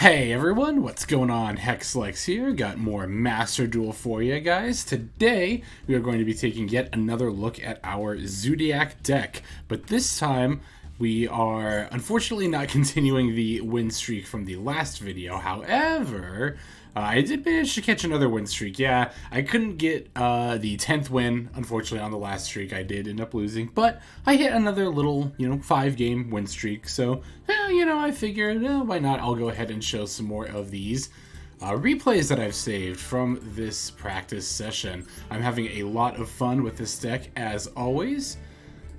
Hey everyone, what's going on? Hexlex here, got more Master Duel for you guys. Today, we are going to be taking yet another look at our Zoodiac deck, but this time, we are unfortunately not continuing the win streak from the last video. However, I did manage to catch another win streak. Yeah, I couldn't get the 10th win, unfortunately, on the last streak. I did end up losing, but I hit another little, 5-game win streak. So, I figured, why not? I'll go ahead and show some more of these replays that I've saved from this practice session. I'm having a lot of fun with this deck, as always.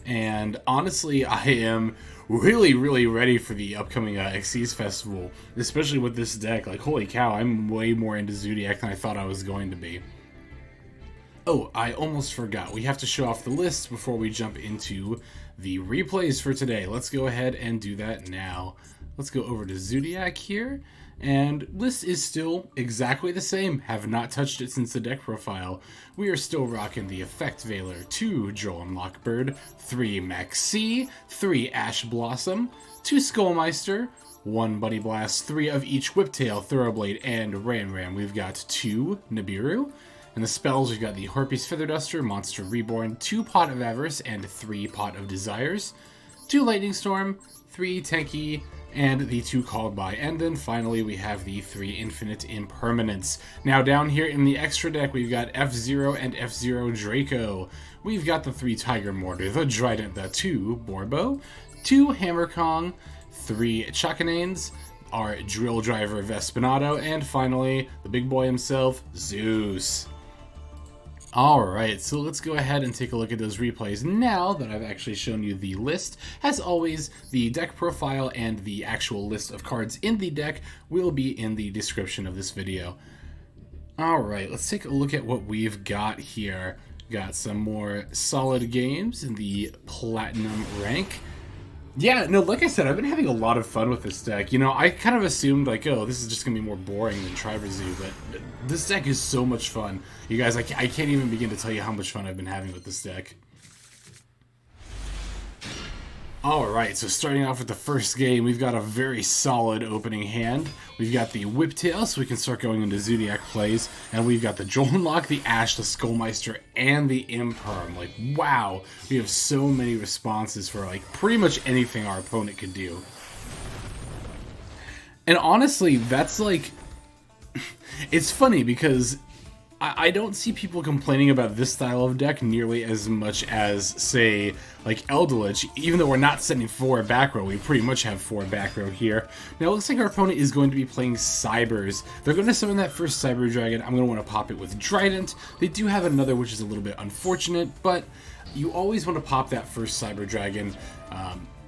And honestly, I am really ready for the upcoming Xyz Festival, especially with this deck. Like, holy cow, I'm way more into Zoodiac than I thought I was going to be. Oh, I almost forgot. We have to show off the list before we jump into the replays for today. Let's go ahead and do that now. Let's go over to Zoodiac here. And list is still exactly the same. Have not touched it since the deck profile. We are still rocking the Effect Veiler, 2 Droll and Lockbird, 3 Maxx, 3 Ash Blossom, 2 Skull Meister, 1 Bunnyblast, 3 of each Whiptail, Thoroughblade, and Ramram. We've got 2 Nibiru. And the spells, we've got the Harpie's Feather Duster, Monster Reborn, 2 Pot of Avarice, and 3 Pot of Desires, 2 Lightning Storm, 3 Tenki, and the 2 called by. And then finally we have the 3 Infinite Impermanence. Now down here in the extra deck we've got F0 and F0 Draco. We've got the 3 Tigermoartar, the Drident, the 2 Boarbow, 2 Hammerkong, 3 Chakanines, our drill driver Vespenato, and finally the big boy himself, ZEUS. Alright, so let's go ahead and take a look at those replays now that I've actually shown you the list. As always, the deck profile and the actual list of cards in the deck will be in the description of this video. Alright, let's take a look at what we've got here. Got some more solid games in the Platinum rank. Yeah, no, like I said, I've been having a lot of fun with this deck. I kind of assumed, like, oh, this is just going to be more boring than Triverzoo, but this deck is so much fun. You guys, I can't even begin to tell you how much fun I've been having with this deck. Alright, so starting off with the first game, we've got a very solid opening hand. We've got the Whiptail, so we can start going into Zoodiac plays. And we've got the Droll, the Ash, the Skull Meister, and the Imperm. Like, wow, we have so many responses for, like, pretty much anything our opponent could do. And honestly, that's, like, it's funny because I don't see people complaining about this style of deck nearly as much as, say, like Eldritch. Even though we're not sending 4 back row, we pretty much have 4 back row here. Now it looks like our opponent is going to be playing Cybers. They're going to summon that first Cyber Dragon. I'm going to want to pop it with Drident. They do have another, which is a little bit unfortunate, but you always want to pop that first Cyber Dragon.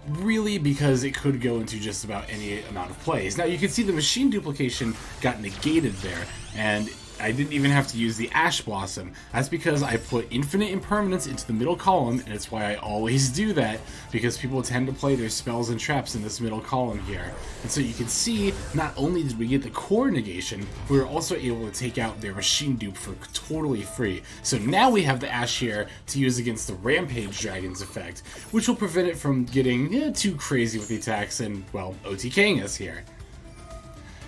Really, because it could go into just about any amount of plays. Now you can see the machine duplication got negated there, and I didn't even have to use the Ash Blossom. That's because I put Infinite Impermanence into the middle column, and it's why I always do that, because people tend to play their spells and traps in this middle column here. And so you can see, not only did we get the core negation, we were also able to take out their machine dupe for totally free. So now we have the Ash here to use against the Rampage Dragon's effect, which will prevent it from getting too crazy with the attacks and, well, OTKing us here.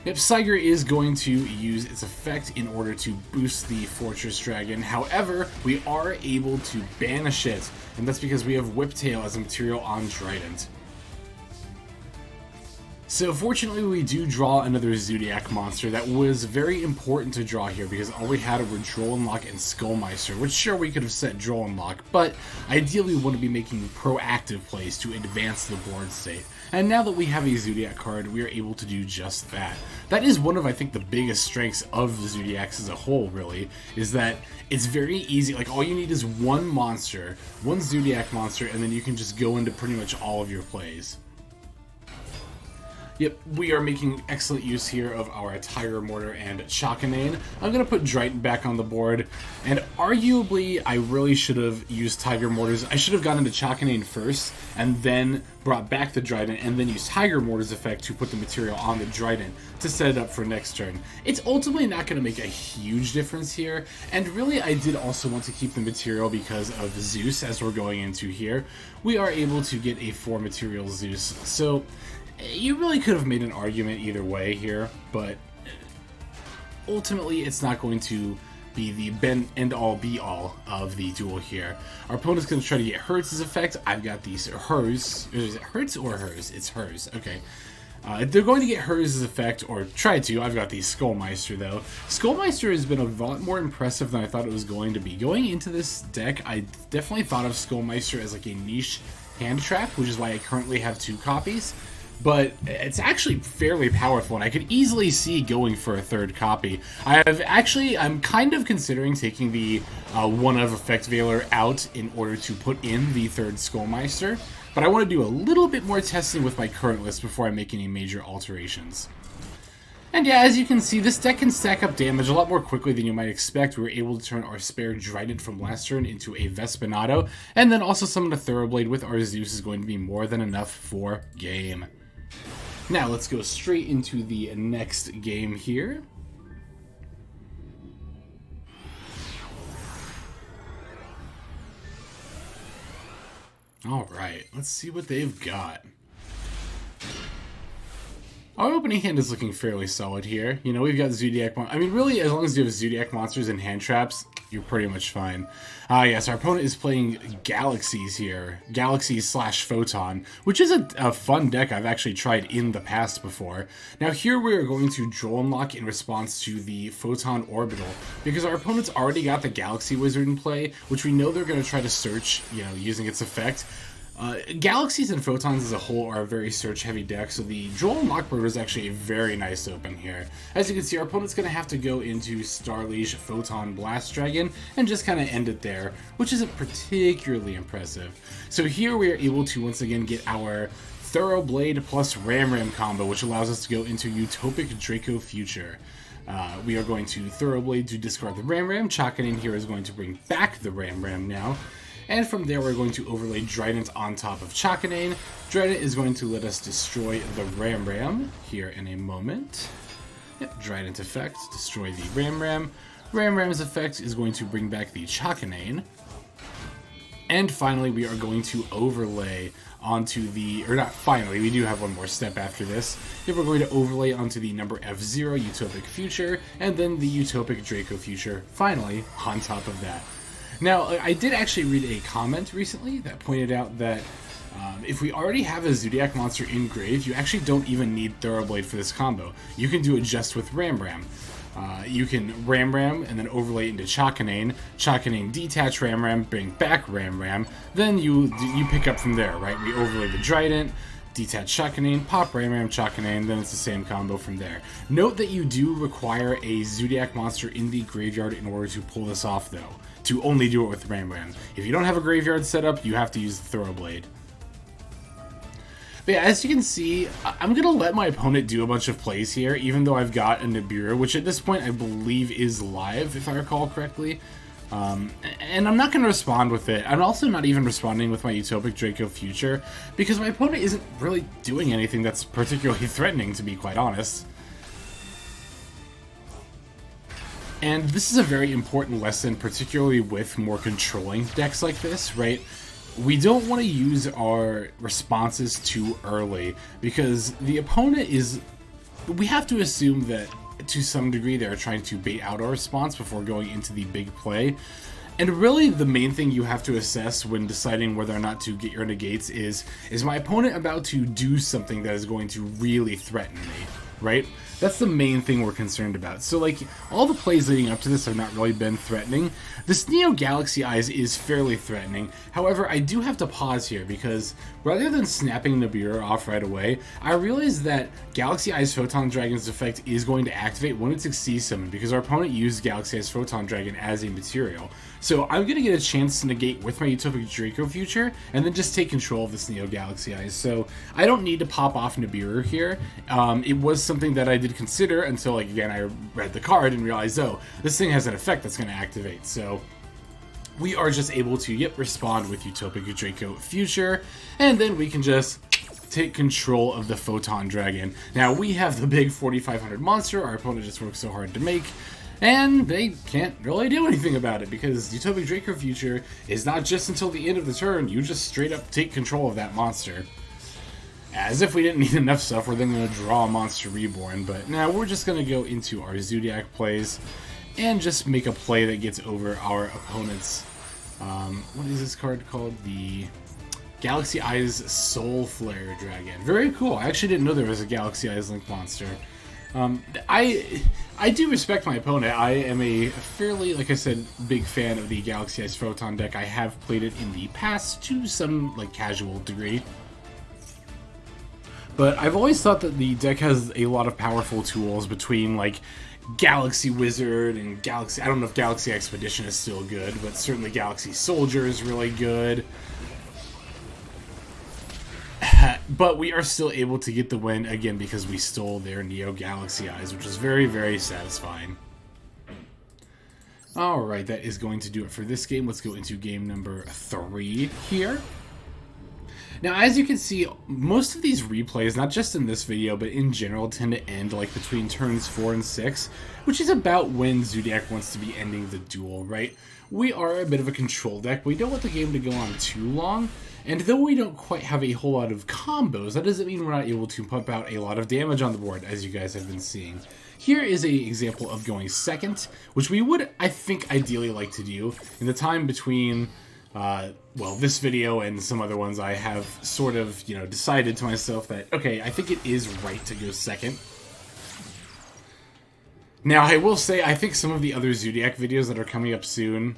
Yep, Siger is going to use its effect in order to boost the Fortress Dragon. However, we are able to banish it, and that's because we have Whiptail as a material on Drident. So fortunately we do draw another Zoodiac monster that was very important to draw here because all we had were Droll and Skull Meister, which sure we could have set Droll, but ideally we want to be making proactive plays to advance the board state. And now that we have a Zoodiac card, we are able to do just that. That is one of, I think, the biggest strengths of the Zoodiacs as a whole, really, is that it's very easy. Like, all you need is one monster, one Zoodiac monster, and then you can just go into pretty much all of your plays. Yep, we are making excellent use here of our Tigermoartar and Chakanine. I'm going to put Drident back on the board, and arguably I really should have used Tigermoartars. I should have gone into Chakanine first, and then brought back the Drident, and then used Tigermoartar's effect to put the material on the Drident to set it up for next turn. It's ultimately not going to make a huge difference here, and really I did also want to keep the material because of ZEUS as we're going into here. We are able to get a 4 material ZEUS, so you really could have made an argument either way here, but ultimately it's not going to be the end-all be-all of the duel here. Our opponent's going to try to get Hertz's effect. I've got these hers. Is it Hertz or hers? It's hers. Okay. They're going to get hers' effect, or try to. I've got the Skull Meister, though. Skull Meister has been a lot more impressive than I thought it was going to be. Going into this deck, I definitely thought of Skull Meister as like a niche hand trap, which is why I currently have 2 copies. But it's actually fairly powerful, and I could easily see going for a 3rd copy. I'm kind of considering taking the one of Effect Veiler out in order to put in the 3rd Skull Meister. But I want to do a little bit more testing with my current list before I make any major alterations. And yeah, as you can see, this deck can stack up damage a lot more quickly than you might expect. We were able to turn our spare Drident from last turn into a Vespenato, and then also summon a Thoroughblade with our Zeus is going to be more than enough for game. Now let's go straight into the next game here. Alright, let's see what they've got. Our opening hand is looking fairly solid here. You know, we've got Zoodiac... I mean, really, as long as you have Zoodiac monsters and hand traps, you're pretty much fine. Yes, our opponent is playing Galaxies here. Galaxies / Photon, which is a fun deck I've actually tried in the past before. Now, here we are going to Droll unlock in response to the Photon Orbital, because our opponent's already got the Galaxy Wizard in play, which we know they're going to try to search, you know, using its effect. Galaxies and Photons as a whole are a very search-heavy deck, so the Droll and Lockbird is actually a very nice open here. As you can see, our opponent's going to have to go into Starliege Photon Blast Dragon and just kind of end it there, which isn't particularly impressive. So here we are able to once again get our Thoroughblade plus Ramram combo, which allows us to go into Utopic Draco Future. We are going to Thoroughblade to discard the Ramram. Chakanine here is going to bring back the Ramram now. And from there, we're going to overlay Drident on top of Chakanine. Drident is going to let us destroy the Ramram here in a moment. Yep, Drident effect, destroy the Ramram. Ramram's effect is going to bring back the Chakanine. And finally, we are going to overlay onto the, or not finally, we do have one more step after this. If we're going to overlay onto the number F0 Utopic Future, and then the Utopic Draco Future, finally, on top of that. Now, I did actually read a comment recently that pointed out that if we already have a Zoodiac monster in grave, you actually don't even need Thoroughblade for this combo. You can do it just with Ramram. You can Ramram and then overlay into Chakanine. Chakanine detach Ramram, bring back Ramram. Then you pick up from there, right? We overlay the Drident, detach Chakanine, pop Ramram, Chakanine, then it's the same combo from there. Note that you do require a Zoodiac monster in the graveyard in order to pull this off, though. To only do it with Ramram. If you don't have a graveyard set up, you have to use the Thoroughblade. But yeah, as you can see, I'm going to let my opponent do a bunch of plays here, even though I've got a Nibiru, which at this point I believe is live, if I recall correctly. And I'm not going to respond with it. I'm also not even responding with my Utopic Draco Future, because my opponent isn't really doing anything that's particularly threatening, to be quite honest. And this is a very important lesson, particularly with more controlling decks like this, right? We don't want to use our responses too early, because the opponent is... We have to assume that, to some degree, they're trying to bait out our response before going into the big play. And really, the main thing you have to assess when deciding whether or not to get your negates is my opponent about to do something that is going to really threaten me, right? That's the main thing we're concerned about. So, like, all the plays leading up to this have not really been threatening. This Neo Galaxy Eyes is fairly threatening. However, I do have to pause here because rather than snapping Nibiru off right away, I realize that Galaxy Eyes Photon Dragon's effect is going to activate when it's Xyz Summon, because our opponent used Galaxy Eyes Photon Dragon as a material. So I'm going to get a chance to negate with my Utopic Draco Future, and then just take control of this Neo Galaxy Eyes. So I don't need to pop off Nibiru here. It was something that I did consider until, like, again, I read the card and realized, oh, this thing has an effect that's going to activate. So we are just able to, respond with Utopic Draco Future, and then we can just take control of the Photon Dragon. Now, we have the big 4,500 monster our opponent just worked so hard to make, and they can't really do anything about it, because Utopic Draco Future is not just until the end of the turn. You just straight up take control of that monster. As if we didn't need enough stuff, we're then going to draw Monster Reborn. But now we're just going to go into our Zoodiac plays and just make a play that gets over our opponent's... what is this card called? The Galaxy Eyes Soul Flare Dragon. Very cool. I actually didn't know there was a Galaxy Eyes Link monster. I do respect my opponent. I am a fairly, like I said, big fan of the Galaxy Eyes Photon deck. I have played it in the past to some like casual degree. But I've always thought that the deck has a lot of powerful tools between like Galaxy Wizard and Galaxy... I don't know if Galaxy Expedition is still good, but certainly Galaxy Soldier is really good. But we are still able to get the win, again, because we stole their Neo Galaxy Eyes, which is very, very satisfying. Alright, that is going to do it for this game. Let's go into game number 3 here. Now, as you can see, most of these replays, not just in this video, but in general, tend to end like between turns 4 and 6, which is about when Zoodiac wants to be ending the duel, right? We are a bit of a control deck. We don't want the game to go on too long, and though we don't quite have a whole lot of combos, that doesn't mean we're not able to pump out a lot of damage on the board, as you guys have been seeing. Here is an example of going second, which we would, I think, ideally like to do in the time between... well, this video and some other ones. I have sort of, you know, decided to myself that, okay, I think it is right to go second. Now, I will say, I think some of the other Zoodiac videos that are coming up soon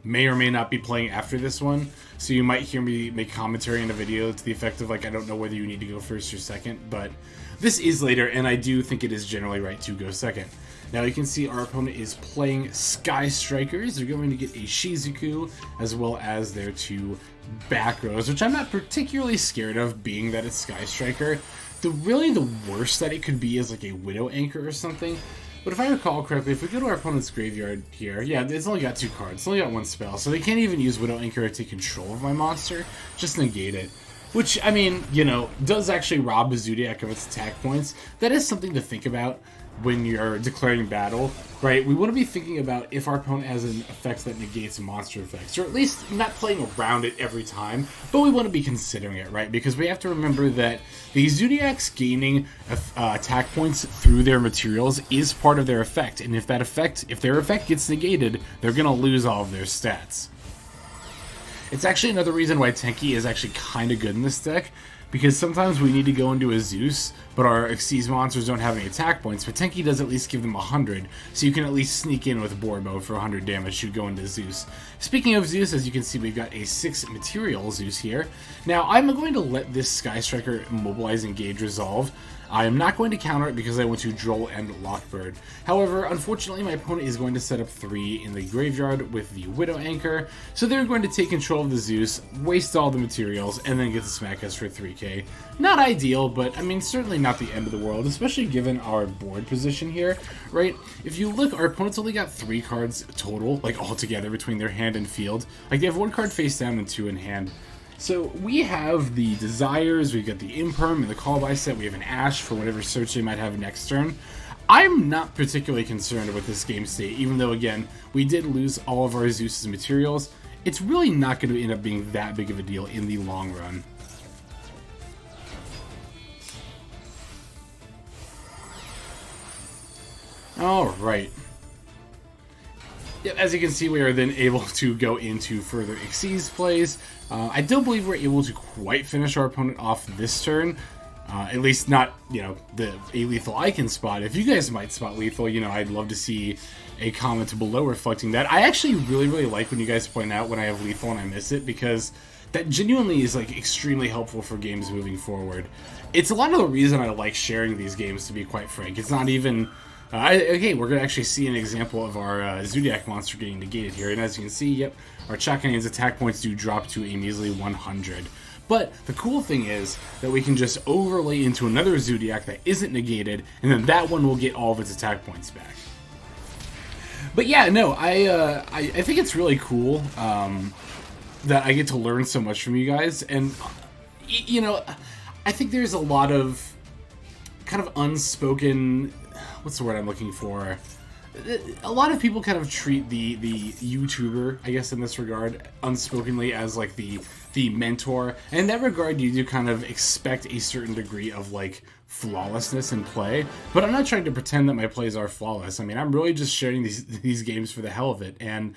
may or may not be playing after this one, so you might hear me make commentary in a video to the effect of, like, I don't know whether you need to go first or second, but this is later, and I do think it is generally right to go second. Now you can see our opponent is playing Sky Strikers. They're going to get a Shizuku as well as their 2 back rows, which I'm not particularly scared of, being that it's Sky Striker. Really the worst that it could be is like a Widow Anchor or something. But if I recall correctly, if we go to our opponent's graveyard here, yeah, it's only got 2 cards. It's only got 1 spell, so they can't even use Widow Anchor to take control of my monster. Just negate it. Which, I mean, you know, does actually rob the Zoodiac of its attack points. That is something to think about when you're declaring battle, right? We want to be thinking about if our opponent has an effect that negates monster effects, or at least not playing around it every time, but we want to be considering it, right? Because we have to remember that the Zoodiacs gaining attack points through their materials is part of their effect, and if their effect gets negated, they're going to lose all of their stats. It's actually another reason why Tenki is actually kind of good in this deck, because sometimes we need to go into a Zeus, but our Xyz monsters don't have any attack points, but Tenki does at least give them 100, so you can at least sneak in with Boarbow for 100 damage to go into Zeus. Speaking of Zeus, as you can see, we've got a 6 material Zeus here. Now, I'm going to let this Sky Striker Mobilize Engage resolve. I am not going to counter it because I went to Droll and Lockbird. However, unfortunately, my opponent is going to set up 3 in the graveyard with the Widow Anchor, so they're going to take control of the Zeus, waste all the materials, and then get to smack us for 3k. Not ideal, but I mean, certainly not the end of the world, especially given our board position here, right? If you look, our opponent's only got 3 cards total, like all together between their hand and field. Like, they have 1 card face down and 2 in hand. So we have the Desires, we've got the Imperm and the Call By set, we have an Ash for whatever search they might have next turn. I'm not particularly concerned with this game state, even though, again, we did lose all of our Zeus's materials. It's really not going to end up being that big of a deal in the long run. Alright. As you can see, we are then able to go into further Xyz plays. I don't believe we're able to quite finish our opponent off this turn. At least not, you know, a lethal I can spot. If you guys might spot lethal, you know, I'd love to see a comment below reflecting that. I actually really like when you guys point out when I have lethal and I miss it, because that genuinely is like extremely helpful for games moving forward. It's a lot of the reason I like sharing these games, to be quite frank. It's not even... okay, we're going to actually see an example of our Zoodiac monster getting negated here. And as you can see, yep, our Chakanine's attack points do drop to a measly 100. But the cool thing is that we can just overlay into another Zoodiac that isn't negated, and then that one will get all of its attack points back. But yeah, no, I think it's really cool that I get to learn so much from you guys. And, you know, I think there's a lot of kind of unspoken... what's the word I'm looking for? A lot of people kind of treat the YouTuber, I guess in this regard, unspokenly as like the the mentor. And in that regard, you do kind of expect a certain degree of like flawlessness in play, but I'm not trying to pretend that my plays are flawless. I mean, I'm really just sharing these games for the hell of it, and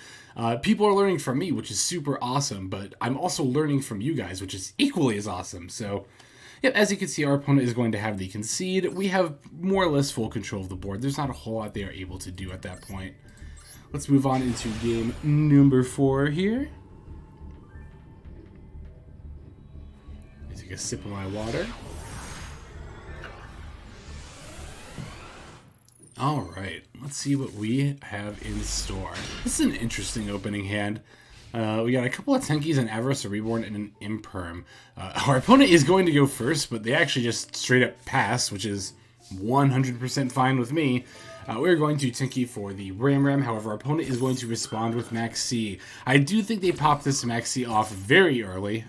people are learning from me, which is super awesome, but I'm also learning from you guys, which is equally as awesome. So yep, as you can see, our opponent is going to have the concede. We have more or less full control of the board. There's not a whole lot they are able to do at that point. Let's move on into game number 4 here. I take a sip of my water. Alright, let's see what we have in store. This is an interesting opening hand. We got a couple of Tenkis, an Avarice, a Reborn, and an Imperm. Our opponent is going to go first, but they actually just straight up pass, which is 100% fine with me. We're going to Tenki for the Ramram, however our opponent is going to respond with Maxx. I do think they popped this Maxx off very early,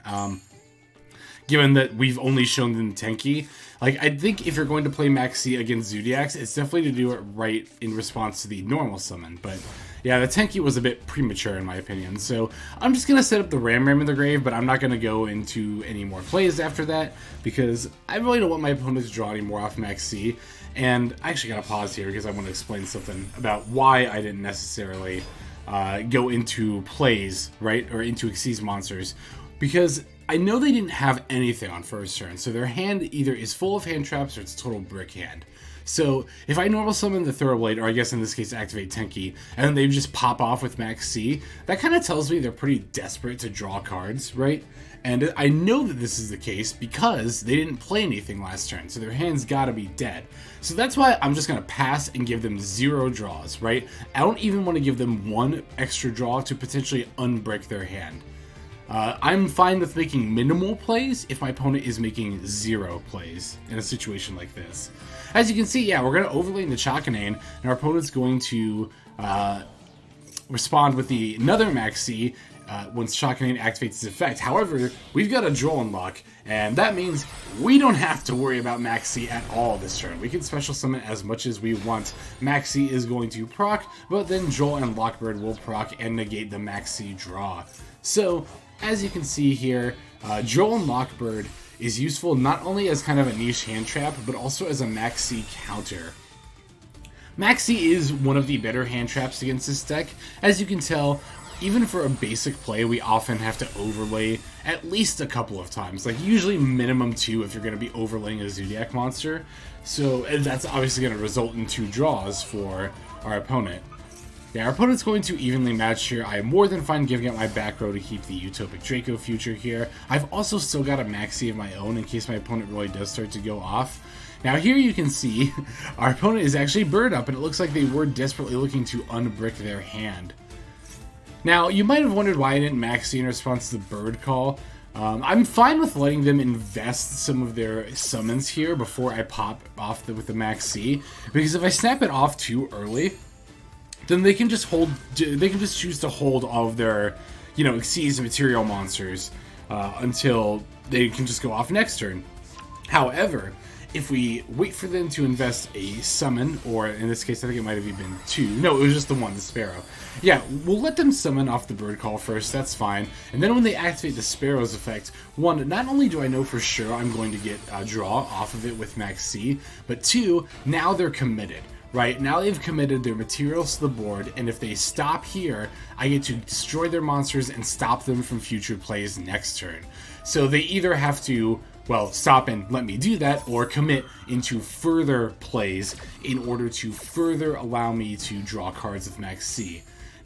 given that we've only shown them Tenki. Like, I think if you're going to play Maxx against Zoodiacs, it's definitely to do it right in response to the normal summon, but yeah, the Tenki was a bit premature in my opinion, so I'm just going to set up the Ramram in the grave, but I'm not going to go into any more plays after that, because I really don't want my opponent to draw any more off Maxx, and I actually got to pause here because I want to explain something about why I didn't necessarily go into plays, right, or into Xyz monsters, because I know they didn't have anything on first turn, so their hand either is full of hand traps or it's a total brick hand. So if I normal summon the Thoroughblade, or I guess in this case activate Tenki, and then they just pop off with Maxx, that kind of tells me they're pretty desperate to draw cards, right? And I know that this is the case because they didn't play anything last turn, so their hand's gotta be dead. So that's why I'm just gonna pass and give them 0 draws, right? I don't even want to give them 1 extra draw to potentially unbrick their hand. I'm fine with making minimal plays if my opponent is making 0 plays in a situation like this. As you can see, yeah, we're going to overlay the Chakanine, and our opponent's going to respond with another Maxx once Chakanine activates its effect. However, we've got a Droll unlock, and that means we don't have to worry about Maxx at all this turn. We can special summon as much as we want. Maxx is going to proc, but then Droll and Lockbird will proc and negate the Maxx draw. So, as you can see here, Droll and Lockbird is useful not only as kind of a niche hand trap, but also as a Maxx counter. Maxx is one of the better hand traps against this deck. As you can tell, even for a basic play, we often have to overlay at least a couple of times. Like, usually minimum 2 if you're going to be overlaying a Zoodiac monster. So, and that's obviously going to result in 2 draws for our opponent. Yeah, our opponent's going to evenly match here. I am more than fine giving up my back row to keep the Utopic Draco future here. I've also still got a Maxx of my own in case my opponent really does start to go off. Now here you can see our opponent is actually bird up, and it looks like they were desperately looking to unbrick their hand. Now, you might have wondered why I didn't Maxx in response to the bird call. I'm fine with letting them invest some of their summons here before I pop off with the Maxx, because if I snap it off too early, then they can just choose to hold all of their, you know, Xyz material monsters until they can just go off next turn. However, if we wait for them to invest a summon, or in this case I think it might have even been 2, no, it was just the one, the Sparrow. Yeah, we'll let them summon off the bird call first, that's fine, and then when they activate the Sparrow's effect, 1, not only do I know for sure I'm going to get a draw off of it with Maxx, but 2, now they're committed. Right, now they've committed their materials to the board, and if they stop here, I get to destroy their monsters and stop them from future plays next turn. So they either have to, well, stop and let me do that, or commit into further plays in order to further allow me to draw cards with Maxx.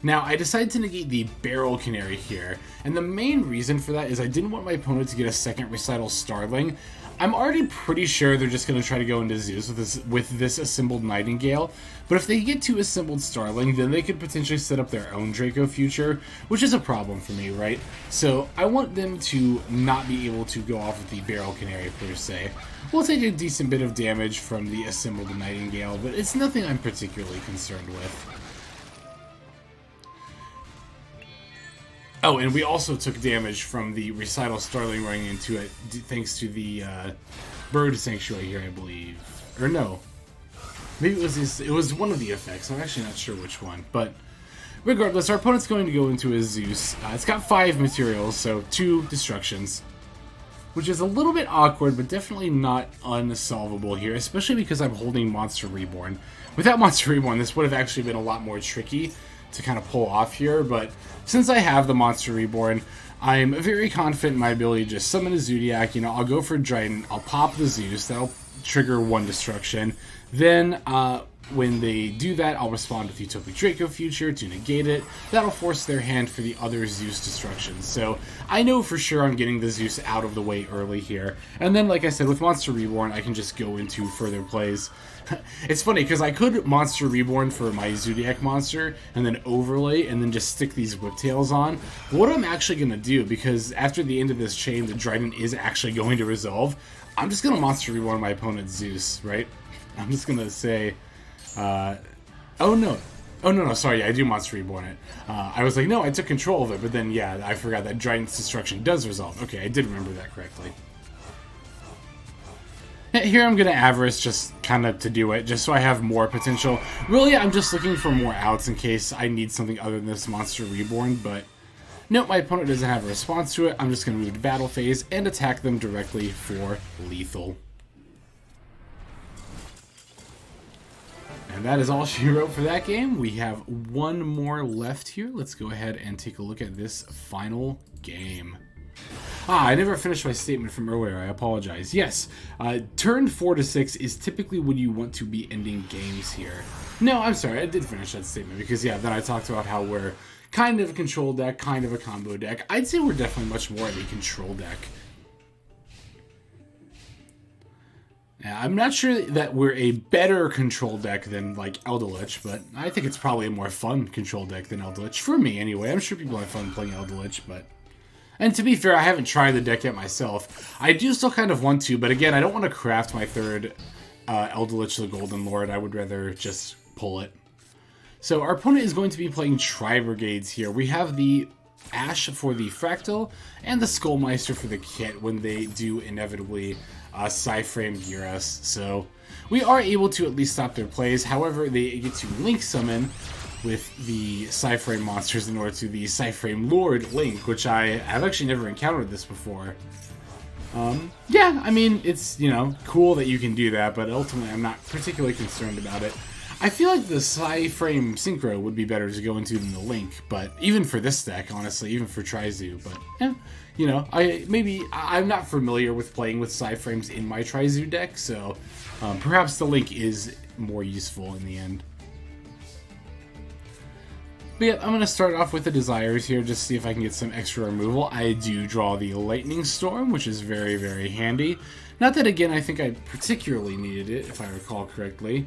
Now, I decided to negate the Barrel Canary here, and the main reason for that is I didn't want my opponent to get a second Recital Starling. I'm already pretty sure they're just going to try to go into Zeus with this assembled Nightingale, but if they get 2 assembled Starling, then they could potentially set up their own Draco future, which is a problem for me, right? So I want them to not be able to go off with the Barrel Canary per se. We'll take a decent bit of damage from the assembled Nightingale, but it's nothing I'm particularly concerned with. Oh, and we also took damage from the Recital Starling running into it, thanks to the Bird Sanctuary here, I believe. Or no. Maybe it was one of the effects. I'm actually not sure which one. But Regardless, our opponent's going to go into a Zeus. It's got 5 materials, so 2 destructions. Which is a little bit awkward, but definitely not unsolvable here, especially because I'm holding Monster Reborn. Without Monster Reborn, this would have actually been a lot more tricky to kind of pull off here, but since I have the Monster Reborn, I'm very confident in my ability to just summon a Zoodiac. You know, I'll go for Drident, I'll pop the Zeus, that'll trigger 1 destruction. Then, when they do that, I'll respond with Utopic Draco Future to negate it. That'll force their hand for the other Zeus destructions. So I know for sure I'm getting the Zeus out of the way early here. And then, like I said, with Monster Reborn, I can just go into further plays. It's funny, because I could Monster Reborn for my Zoodiac monster, and then overlay, and then just stick these Whiptails on. But what I'm actually going to do, because after the end of this chain, the Drident is actually going to resolve, I'm just going to Monster Reborn my opponent's Zeus, right? I'm just going to say... oh no, sorry, I do Monster Reborn it. I was like, no, I took control of it, but then, yeah, I forgot that Drident's destruction does resolve. Okay, I did remember that correctly. Here I'm going to Avarice just kind of to do it, just so I have more potential. Really, I'm just looking for more outs in case I need something other than this Monster Reborn, but... Nope, my opponent doesn't have a response to it. I'm just going to move to battle phase and attack them directly for lethal. And that is all she wrote for that game. We have 1 more left here. Let's go ahead and take a look at this final game. I never finished my statement from earlier. I apologize. Yes, turn 4 to 6 is typically when you want to be ending games here. No, I'm sorry. I did finish that statement because, yeah, then I talked about how we're kind of a control deck, kind of a combo deck. I'd say we're definitely much more of a control deck. Now, I'm not sure that we're a better control deck than, like, Eldritch, but I think it's probably a more fun control deck than Eldritch. For me, anyway. I'm sure people have fun playing Eldritch, but... And to be fair, I haven't tried the deck yet myself. I do still kind of want to, but again, I don't want to craft my 3rd Eldritch the Golden Lord. I would rather just pull it. So our opponent is going to be playing Tri-Brigades here. We have the Ash for the Fractal and the Skull Meister for the kit when they do inevitably Psy-Frame gear us. So we are able to at least stop their plays. However, they get to Link Summon with the Psy-Frame monsters in order to the Psy-Frame Lord Link, which I've actually never encountered this before. Yeah, I mean, it's, you know, cool that you can do that, but ultimately I'm not particularly concerned about it. I feel like the Psy-Frame Synchro would be better to go into than the Link, but even for this deck, honestly, even for Tri-Zoo, but yeah, you know, I'm not familiar with playing with Psy-Frames in my Tri-Zoo deck, so perhaps the Link is more useful in the end. But yeah, I'm going to start off with the Desires here, just to see if I can get some extra removal. I do draw the Lightning Storm, which is very, very handy. Not that, again, I think I particularly needed it, if I recall correctly.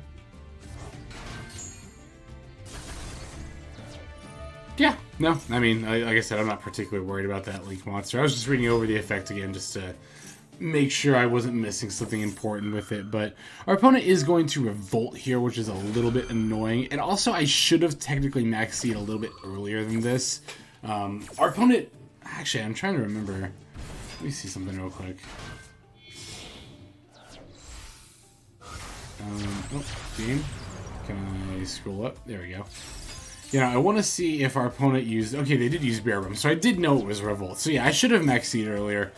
Yeah, no, I mean, like I said, I'm not particularly worried about that Link monster. I was just reading over the effect again, just to make sure I wasn't missing something important with it. But our opponent is going to Revolt here, which is a little bit annoying. And also, I should have technically maxed it a little bit earlier than this. Our opponent... Actually, I'm trying to remember. Let me see something real quick. Oh, game. Can I scroll up? There we go. You know, I want to see if our opponent used... Okay, they did use Bear Room, so I did know it was Revolt. So yeah, I should have maxed it earlier.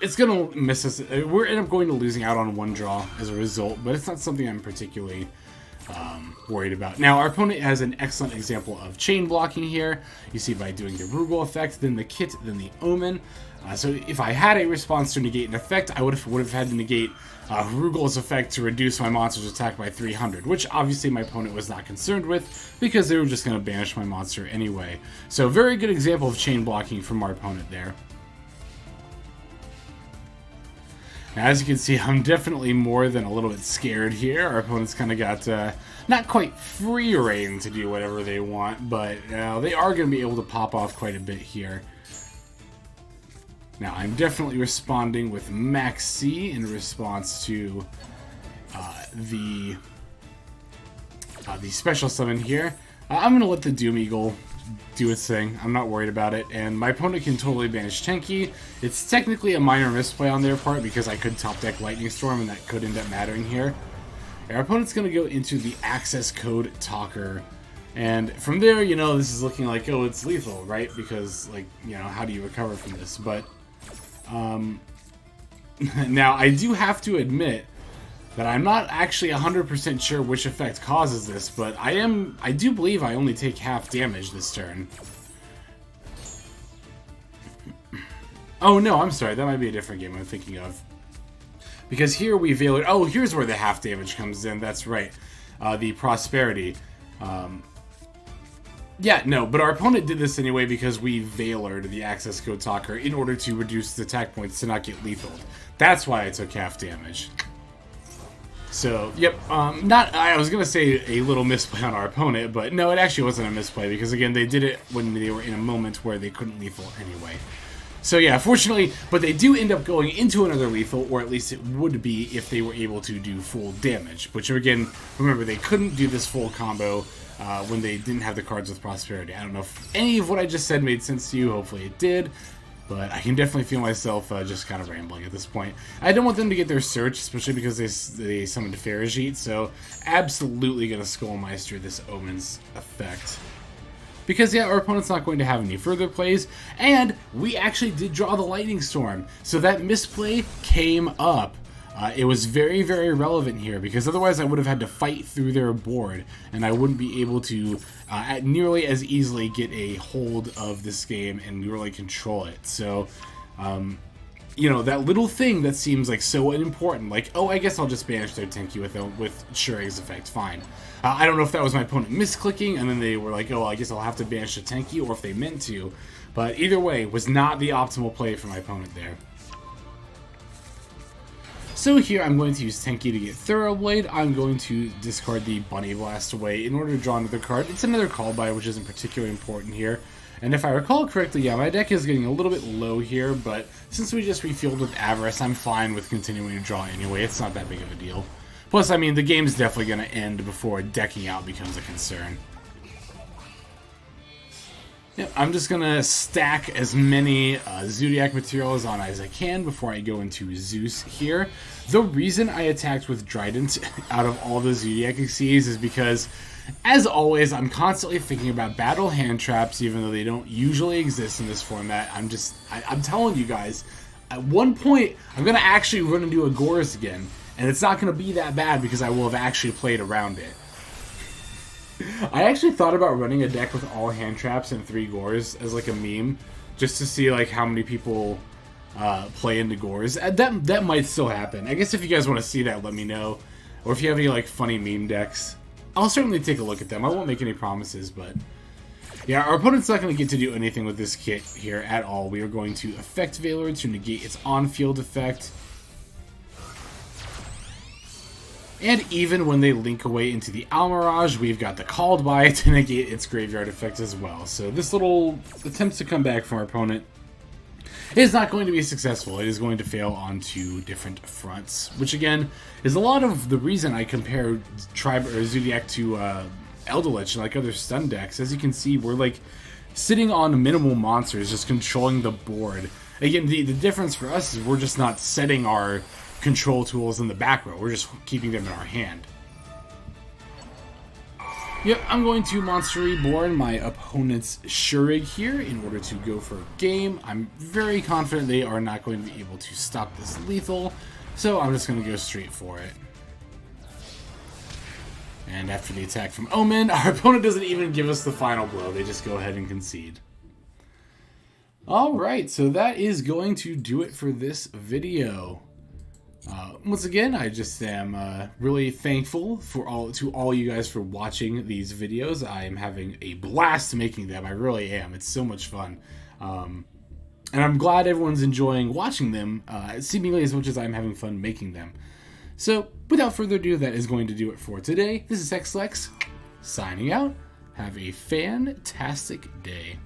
It's going to miss us. We're end up going to losing out on 1 draw as a result, but it's not something I'm particularly worried about. Now, our opponent has an excellent example of chain blocking here. You see by doing the Rugal effect, then the Kit, then the Omen. So if I had a response to negate an effect, I would have had to negate Rugal's effect to reduce my monster's attack by 300, which obviously my opponent was not concerned with because they were just going to banish my monster anyway. So very good example of chain blocking from our opponent there. Now, as you can see, I'm definitely more than a little bit scared here. Our opponent's kind of got not quite free reign to do whatever they want, but they are going to be able to pop off quite a bit here. Now, I'm definitely responding with Maxx in response to the special summon here. I'm going to let the Doom Eagle do its thing. I'm not worried about it, and my opponent can totally banish Tenki. It's technically a minor misplay on their part because I could top deck Lightning Storm, and that could end up mattering here. Our opponent's going to go into the Access Code Talker And from there, you know, this is looking like, oh, it's lethal, right? Because, like, you know, how do you recover from this? But, now, I do have to admit that I'm not actually 100% sure which effect causes this, but I do believe I only take half damage this turn. Oh, no, I'm sorry. That might be a different game I'm thinking of. Because here we veil it. Oh, here's where the half damage comes in. That's right. The prosperity. Yeah, no, but our opponent did this anyway because we veilered the access code talker in order to reduce the attack points to not get lethal. That's why I took half damage. So, yep, I was going to say a little misplay on our opponent, but no, it actually wasn't a misplay because, again, they did it when they were in a moment where they couldn't lethal anyway. So yeah, fortunately, but they do end up going into another lethal, or at least it would be if they were able to do full damage. Which, again, remember, they couldn't do this full combo when they didn't have the cards with Prosperity. I don't know if any of what I just said made sense to you. Hopefully it did. But I can definitely feel myself just kind of rambling at this point. I don't want them to get their search, especially because they summoned Farajit, so absolutely going to Skull Meister this Omen's effect. Because, yeah, our opponent's not going to have any further plays, and we actually did draw the Lightning Storm, so that misplay came up. It was very, very relevant here, because otherwise I would have had to fight through their board, and I wouldn't be able to nearly as easily get a hold of this game and really control it. So, you know, that little thing that seems like so unimportant, like, oh, I guess I'll just banish their Tenki with Shuri's effect, fine. I don't know if that was my opponent misclicking, and then they were like, oh, I guess I'll have to banish the Tenki, or if they meant to. But either way, was not the optimal play for my opponent there. So here I'm going to use Tenki to get Thoroughblade. I'm going to discard the Bunnyblast away in order to draw another card. It's another call by, which isn't particularly important here. And if I recall correctly, yeah, my deck is getting a little bit low here, but since we just refueled with Avarice, I'm fine with continuing to draw anyway. It's not that big of a deal. Plus, I mean, the game's definitely going to end before decking out becomes a concern. Yep, I'm just going to stack as many Zoodiac materials on as I can before I go into Zeus here. The reason I attacked with Drident out of all the Zoodiac XCs is because, as always, I'm constantly thinking about battle hand traps, even though they don't usually exist in this format. I'm telling you guys, at one point, I'm going to actually run into a Gorz again. And it's not going to be that bad because I will have actually played around it. I actually thought about running a deck with all hand traps and 3 Gorz as like a meme, just to see like how many people play into Gorz. That might still happen. I guess if you guys want to see that, let me know. Or if you have any like funny meme decks, I'll certainly take a look at them. I won't make any promises, but yeah, our opponent's not going to get to do anything with this kit here at all. We are going to Effect Veiler to negate its on-field effect. And even when they link away into the Almirage, we've got the Called By to negate its graveyard effect as well. So this little attempt to come back from our opponent is not going to be successful. It is going to fail on 2 different fronts, which again is a lot of the reason I compare Zoodiac to Eldritch and like other stun decks. As you can see, we're like sitting on minimal monsters, just controlling the board. Again, the difference for us is we're just not setting our control tools in the back row. We're just keeping them in our hand. Yep, I'm going to Monster Reborn my opponent's Shurig here in order to go for a game. I'm very confident they are not going to be able to stop this lethal, so I'm just going to go straight for it. And after the attack from Omen, our opponent doesn't even give us the final blow. They just go ahead and concede. Alright, so that is going to do it for this video. Once again, I just am really thankful to all you guys for watching these videos. I am having a blast making them. I really am. It's so much fun. And I'm glad everyone's enjoying watching them, seemingly as much as I'm having fun making them. So, without further ado, that is going to do it for today. This is XLex, signing out. Have a fantastic day.